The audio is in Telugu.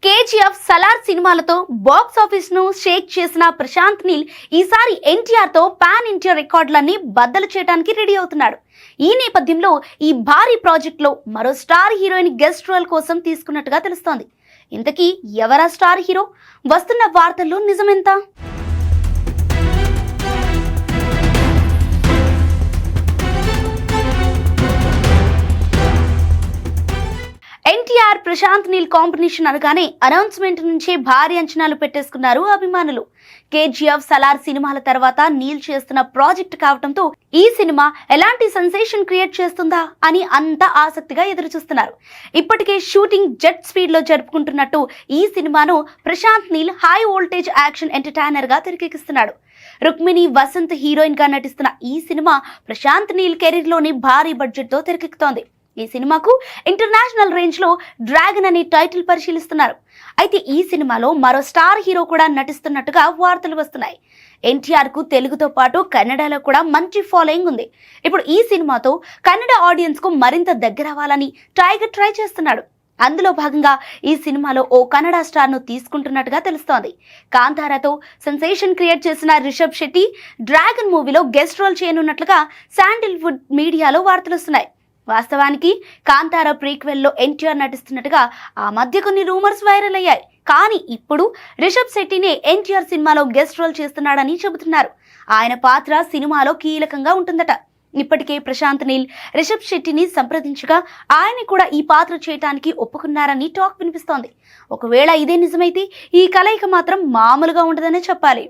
కేజీఎఫ్ సలార్ సినిమాలతో బాక్స్ ఆఫీస్ ను షేక్ చేసిన ప్రశాంత్ నీల్ ఈసారి ఎన్టీఆర్ తో పాన్ ఇండియా రికార్డులన్నీ బద్దలు చేయడానికి రెడీ అవుతున్నాడు. ఈ నేపథ్యంలో ఈ భారీ ప్రాజెక్ట్ లో మరో స్టార్ హీరోయిన్ గెస్ట్ రోల్ కోసం తీసుకున్నట్టుగా తెలుస్తోంది. ఇంతకీ ఎవరా స్టార్ హీరో? వస్తున్న వార్తల్లో నిజమెంత? ఎన్టీఆర్ ప్రశాంత్ నీల్ కాంబినేషన్ అనగానే అనౌన్స్మెంట్ నుంచే భారీ అంచనాలు పెట్టేసుకున్నారు అభిమానులు. కేజీఎఫ్ సలార్ సినిమాల తర్వాత నీల్ చేస్తున్న ప్రాజెక్ట్ కావడంతో ఈ సినిమా ఎలాంటి సెన్సేషన్ క్రియేట్ చేస్తుందా అని అంతా ఆసక్తిగా ఎదురుచూస్తున్నారు. ఇప్పటికే షూటింగ్ జెట్ స్పీడ్ లో జరుపుకుంటున్నట్టు ఈ సినిమాను Prashanth Neel high voltage action entertainer గా తెరకెక్కిస్తున్నాడు. రుక్మిణి వసంత్ హీరోయిన్ గా నటిస్తున్న ఈ సినిమా ప్రశాంత్ నీల్ కెరీర్ లోని భారీ బడ్జెట్ తో తెరకెక్కుతోంది. ఈ సినిమాకు ఇంటర్నేషనల్ రేంజ్ లో డ్రాగన్ అనే టైటిల్ పరిశీలిస్తున్నారు. అయితే ఈ సినిమాలో మరో స్టార్ హీరో కూడా నటిస్తున్నట్టుగా వార్తలు వస్తున్నాయి. ఎన్టీఆర్ కు తెలుగుతో పాటు కన్నడలో కూడా మంచి ఫాలోయింగ్ ఉంది. ఇప్పుడు ఈ సినిమాతో కన్నడ ఆడియన్స్ కు మరింత దగ్గర అవ్వాలని టైగర్ ట్రై చేస్తున్నాడు. అందులో భాగంగా ఈ సినిమాలో ఓ కన్నడ స్టార్ ను తీసుకుంటున్నట్టుగా తెలుస్తోంది. కాంతారాతో సెన్సేషన్ క్రియేట్ చేసిన రిషబ్ శెట్టి డ్రాగన్ మూవీలో గెస్ట్ రోల్ చేయనున్నట్లుగా శాండిల్వుడ్ మీడియాలో వార్తలు వస్తున్నాయి. వాస్తవానికి కాంతారా ప్రీక్వెల్ లో ఎన్టీఆర్ నటిస్తున్నట్టుగా ఆ మధ్య కొన్ని రూమర్స్ వైరల్ అయ్యాయి. కానీ ఇప్పుడు రిషబ్ శెట్టినే ఎన్టీఆర్ సినిమాలో గెస్ట్ రోల్ చేస్తున్నాడని చెబుతున్నారు. ఆయన పాత్ర సినిమాలో కీలకంగా ఉంటుందట. ఇప్పటికే ప్రశాంత్ నీల్ రిషబ్ శెట్టిని సంప్రదించగా ఆయన కూడా ఈ పాత్ర చేయడానికి ఒప్పుకున్నారని టాక్ వినిపిస్తోంది. ఒకవేళ ఇదే నిజమైతే ఈ కలయిక మాత్రం మామూలుగా ఉండదనే చెప్పాలి.